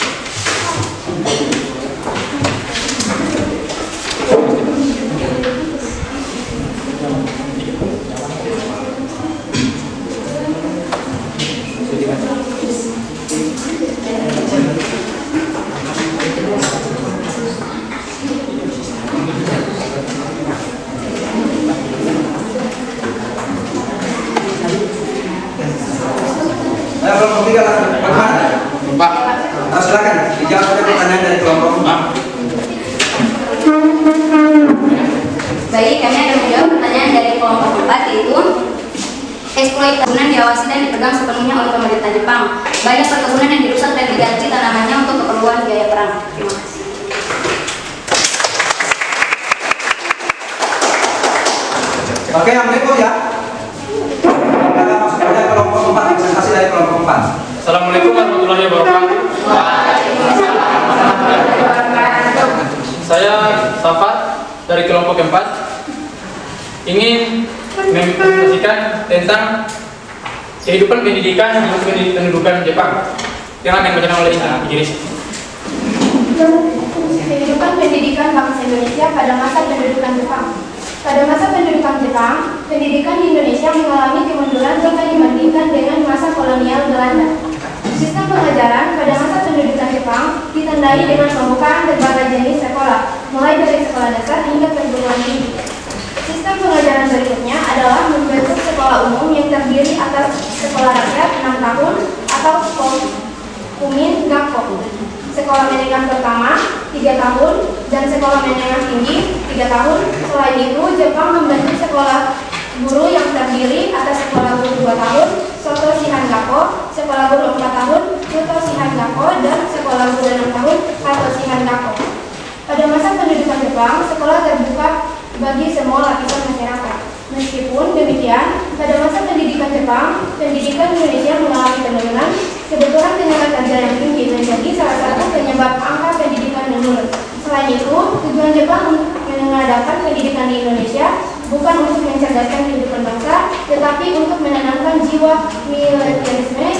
Ayo kelompok 3 lah, bagaimana? Pak. Nah, silakan dijawab oleh pertanyaan dari kelompok 4. Baik, kami akan menjawab pertanyaan dari kelompok 4, yaitu eksploitasi perkebunan diawasi dan dipegang sepenuhnya oleh pemerintah Jepang. Banyak perkebunan yang dirusak dan diganti tanamannya untuk keperluan biaya perang. Terima kasih. Oke, yang berikut ya. Kita masuk pada kelompok 4, presentasi dari kelompok 4. Assalamualaikum warahmatullahi wabarakatuh. Saya Safat dari kelompok 4 ingin mempresentasikan tentang kehidupan pendidikan di pendudukan Jepang yang akan dibacakan oleh Inggris. Kehidupan pendidikan bangsa Indonesia pada masa pendudukan Jepang. Pada masa pendudukan Jepang, pendidikan di Indonesia mengalami kemunduran jika dibandingkan dengan masa kolonial Belanda. Sistem pengajaran pada masa pendudukan Jepang ditandai dengan pembukaan berbagai jenis sekolah, mulai dari sekolah dasar hingga perguruan tinggi. Sistem pengajaran berikutnya adalah membentuk sekolah umum yang terdiri atas sekolah rakyat 6 tahun atau Kumin Gakko, sekolah menengah pertama 3 tahun, dan sekolah menengah tinggi 3 tahun. Selain itu, Jepang membentuk sekolah guru yang terdiri atas sekolah guru 2 tahun, Soto Shihan Gakko, sekolah guru 4 tahun, Yuto Shihan Gakko, dan sekolah guru 6 tahun, Kato Shihan Gakko. Pada masa pendudukan Jepang, sekolah terbuka bagi semua lapisan masyarakat. Meskipun demikian, pada masa pendidikan Jepang, pendidikan Indonesia mengalami penurunan. Kebutuhan tenaga kerja yang tinggi menjadi salah satu penyebab angka pendidikan menurun. Selain itu, tujuan Jepang untuk mengadakan pendidikan di Indonesia bukan untuk mencerdaskan kehidupan bangsa, tetapi untuk menanamkan jiwa militerisme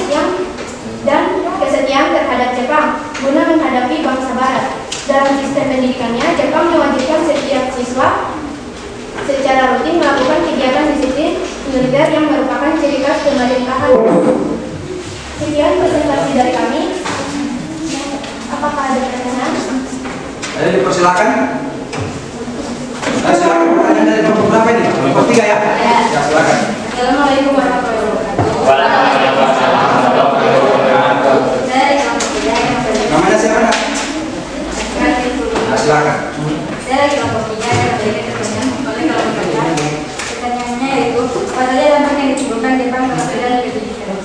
dan kesetiaan terhadap Jepang guna menghadapi bangsa Barat. Dalam sistem pendidikannya, Jepang mewajibkan setiap siswa secara rutin melakukan kegiatan disiplin militer yang merupakan ciri khas pemerintahan. Sekian presentasi dari kami. Apakah ada pertanyaan? Jadi dipersilakan. Nah, silakan pertanyaan dari kelompok berapa ini? Kelompok 3 ya? Ya, silakan. Assalamualaikum warahmatullahi wabarakatuh. Dari kelompok 3 yang Namanya siapa nak? Nah, silakan. Saya dari kelompok 3 yang memberikan pertanyaan oleh kelompok 4. Pertanyaannya yaitu, apa saja dampak yang ditimbulkan Jepang terhadap pendidikan?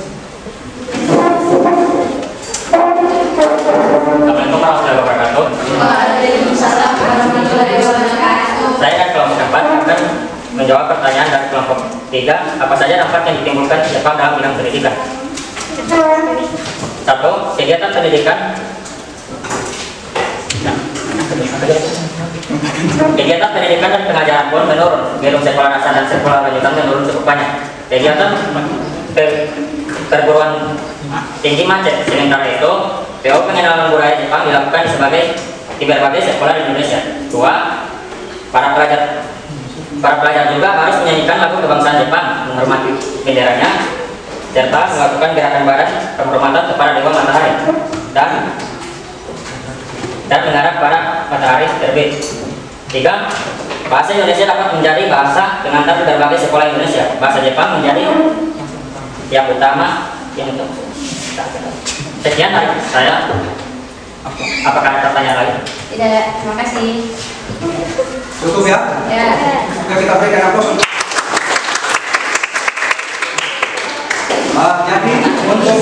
Assalamualaikum warahmatullahi wabarakatuh. Waalaikumsalam warahmatullahi wabarakatuh. Saya dan kelompok 4 akan menjawab pertanyaan dari kelompok 3. Apa saja dampak yang ditimbulkan Jepang dalam bidang pendidikan? 1. Kegiatan pendidikan. Kegiatan pendidikan dan pengajaran pun menurun. Gedung sekolah dasar dan sekolah lanjutan menurun cukup banyak. Kegiatan perguruan tinggi macet. Sementara itu, PO pengenalan budaya Jepang dilakukan di berbagai sekolah di Indonesia. 2. Para pelajar juga harus menyanyikan lagu kebangsaan Jepang, menghormati benderanya, serta melakukan gerakan badan penghormatan kepada Dewa Matahari dan mengarah pada matahari terbit. 3. Bahasa Indonesia dapat menjadi bahasa pengantar di berbagai sekolah Indonesia. Bahasa Jepang menjadi yang utama yang untuk. Sekian dari saya. Apakah ada pertanyaan lain? Tidak, terima kasih. Cukup ya? Ya. Oke, kita berikan aplaus. Jadi untuk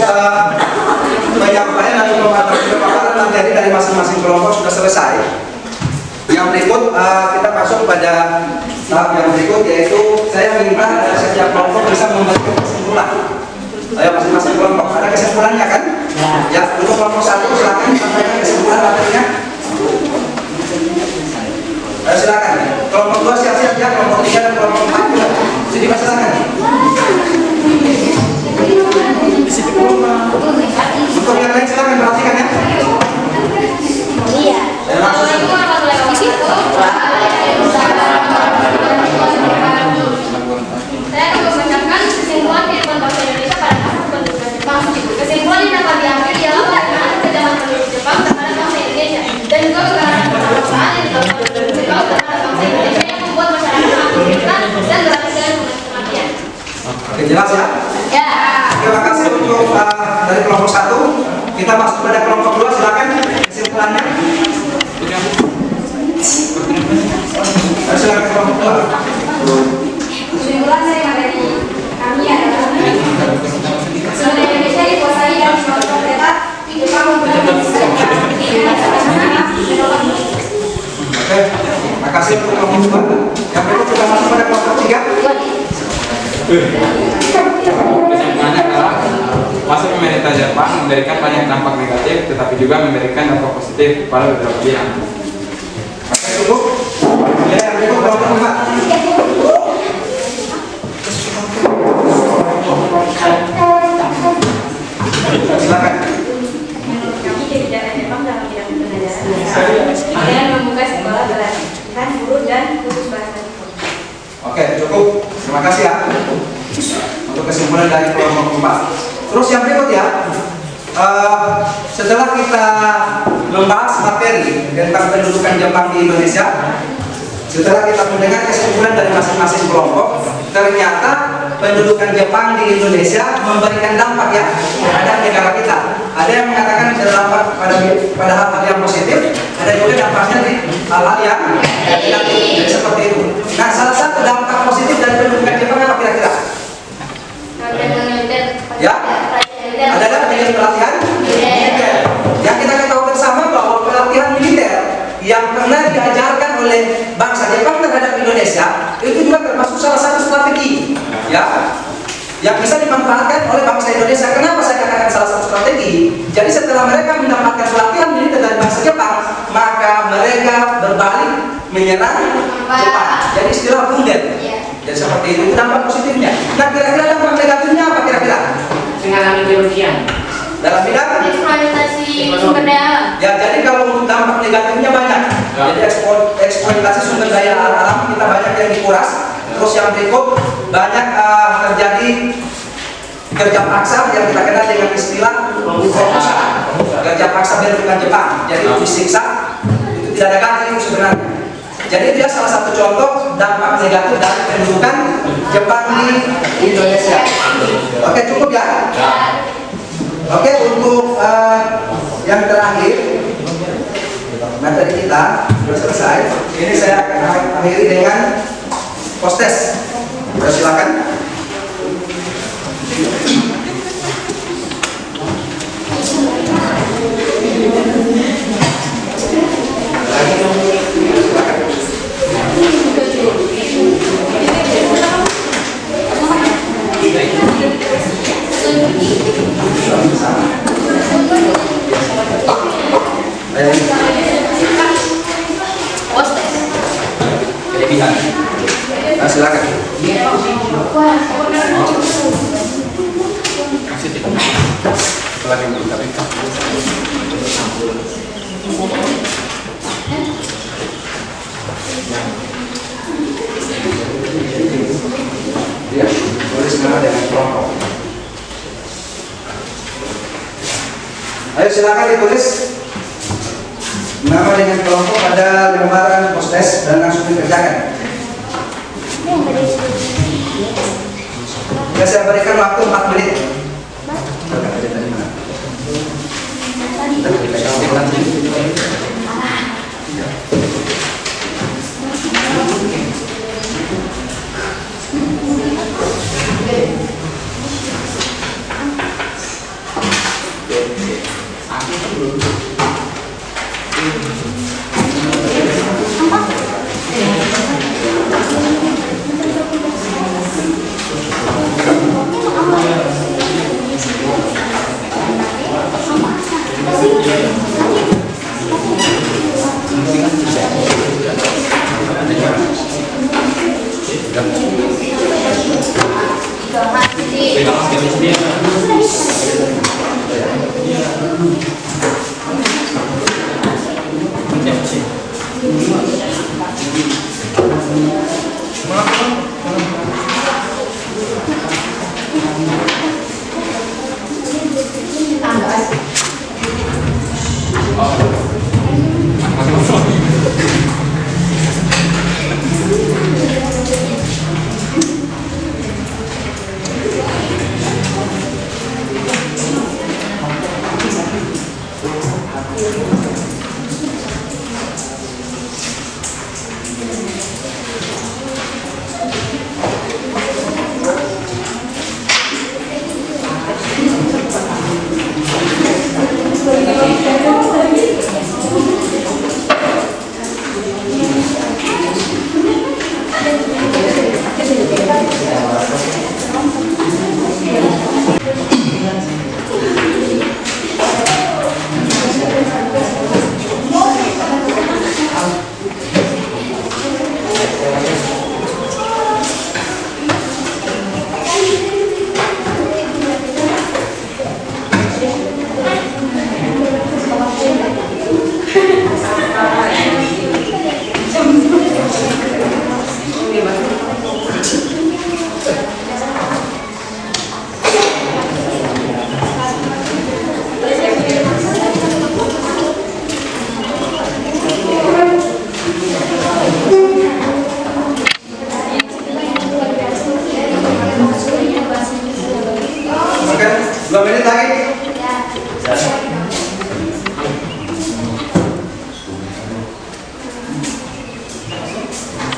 penyampaian atau pemaparan materi dari masing-masing kelompok sudah selesai. Yang berikut kita masuk pada tahap yang berikut, yaitu saya minta setiap kelompok bisa memberikan kesimpulan. Ayo masing-masing kelompok ada kesimpulannya kan? Ya, untuk kelompok 1 silakan sampaikan kesimpulan materinya. Ayo silakan. Kelompok 2 siap-siap ya, kelompok 3 dan Untuk yang lain silakan perhatikan ya. Iya. Saya langsung. Saya akan membacakan kesimpulan kehidupan bangsa Indonesia pada masa pendudukan Jepang. Kesimpulan yang dapat diambil ialah bagaimana kejaman penduduk Jepang terhadap bangsa Indonesia dan juga kekerasan kemanusiaan yang dilakukan penduduk Jepang terhadap bangsa Indonesia yang membuat masyarakat sangat menderita dan berakhir dengan kematian. Oke, jelas ya? Ya. Terima kasih untuk dari kelompok 1. Kita masuk pada kelompok 2, silakan kesimpulannya. Silakan kelompok 2. Kesimpulan dari materi kami adalah seluruh Indonesia dikuasai dan suatu pemerintah Jepang mempunyai Oke, terima kasih untuk kelompok 2. Yang berikut kita masuk pada kelompok 3. Kesimpulannya adalah masa pemerintah Jepang memberikan banyak dampak negatif, tetapi juga memberikan dampak positif pada beberapa pihak. Oke, cukup. Ya, yang berikut kelompok 4. Silakan. Menurut kami kebijakan Jepang dalam bidang pengajaran dengan membuka sekolah berlatihan guru dan kursus bahasa Jepang. Oke, cukup. Terima kasih ya untuk kesimpulan dari kelompok 4. Terus yang berikut ya, setelah kita membahas materi tentang pendudukan Jepang di Indonesia, setelah kita mendengar kesimpulan dari masing-masing kelompok, ternyata pendudukan Jepang di Indonesia memberikan dampak ya terhadap negara kita. Ada yang mengatakan berdampak pada hal-hal yang positif, ada juga dampaknya di hal-hal yang negatif. Jadi seperti itu. Nah, salah satu dampak positif dari pendudukan Jepang apa kira-kira? Ya, adalah dengan pelatihan militer. Yang kita ketahui bersama bahwa pelatihan militer yang pernah diajarkan oleh bangsa Jepang terhadap Indonesia itu juga termasuk salah satu strategi, ya, yang bisa dimanfaatkan oleh bangsa Indonesia. Kenapa saya katakan salah satu strategi? Jadi setelah mereka mendapatkan pelatihan militer dari bangsa Jepang, maka mereka berbalik menyerang Jepang. Jadi istilah bunder. Jadi seperti itu dampak positifnya. Nah, kira-kira dampak negatifnya apa kira-kira? Mengalami kerugian Dalam bidang eksploitasi sumber daya alam. ya, jadi kalau untuk dampak negatifnya banyak. Jadi eksploitasi sumber daya alam kita banyak yang dikuras. Terus yang berikut banyak terjadi kerja paksa yang kita kenal dengan istilah perusahaan. Kerja paksa bentukan Jepang. Jadi itu disiksa, itu tidak ada ganti itu sebenarnya. Jadi dia salah satu contoh dampak negatif dari pendudukan Jepang di Indonesia. Oke, cukup ya. Oke, untuk yang terakhir materi kita sudah selesai. Ini saya akan akhiri dengan post-test. Silakan. Nah, silakan. Ya, tulis nama dengan kelompok. Ayo silakan ditulis nama dengan kelompok pada lembaran post-test dan langsung dikerjakan. Ya, saya berikan waktu 4 menit.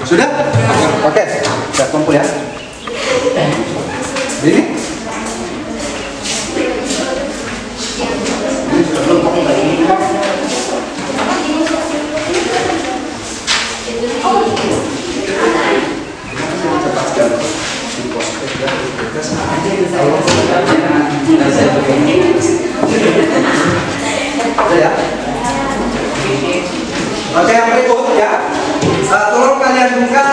Sudah? Oke, sudah kumpul ya. Ini? Ya. Oke, yang berikut ya. Tolong kalian buka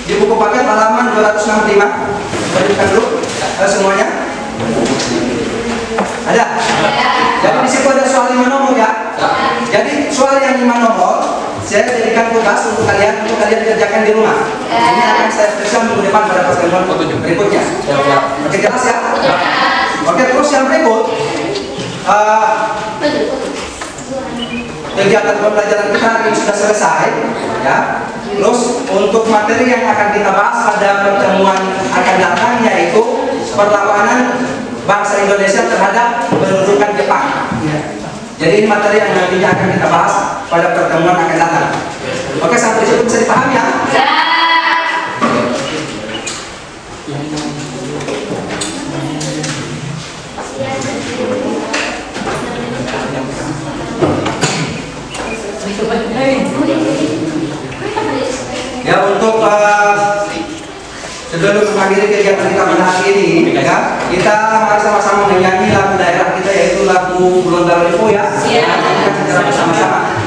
di buku paket halaman 265. Berikan dulu semuanya. Ada? Jadi di situ ada soal 5 nomor ya. Jadi soal yang 5 nomor saya jadikan tugas untuk kalian kerjakan di rumah. Ini akan saya spesial minggu depan pada pertemuan berikutnya. Oke, jelas ya? Oke, terus yang berikut kegiatan pembelajaran kita hari ini sudah selesai ya. Terus untuk materi yang akan kita bahas pada pertemuan akan datang yaitu perlawanan bangsa Indonesia terhadap pendudukan Jepang ya. Jadi ini materi yang nantinya akan kita bahas pada pertemuan akan datang. Oke, sampai di situ bisa dipahami ya? Ya, untuk sebelum mengakhiri kegiatan kita pada hari ini, ya, kita mari sama-sama menyanyi lagu daerah kita yaitu lagu Londar Lipo ya. Kita secara bersama-sama.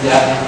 Ya.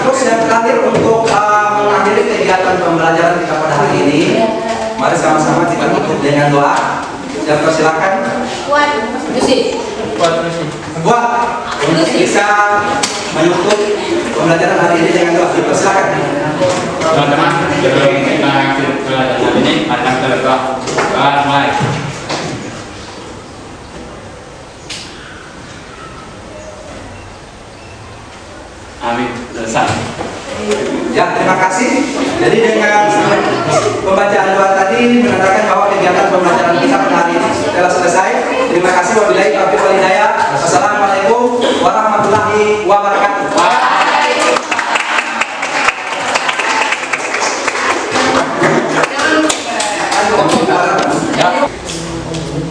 Terus yang terakhir untuk mengakhiri kegiatan pembelajaran kita pada hari ini, mari sama-sama kita tutup dengan doa. Siapa silakan. Buat untuk bisa menutup pembelajaran hari ini dengan doa. Silakan. Teman-teman, sebelum kita akhir pelajaran hari ini, mari kita berdoa. Mulai. Amin. Selesai. Ya, terima kasih. Jadi dengan pembacaan doa tadi menandakan bahwa kegiatan pembelajaran kita pada hari ini telah selesai. Terima kasih. Wabillahi taufiq wal hidayah. Wassalamualaikum warahmatullahi wabarakatuh.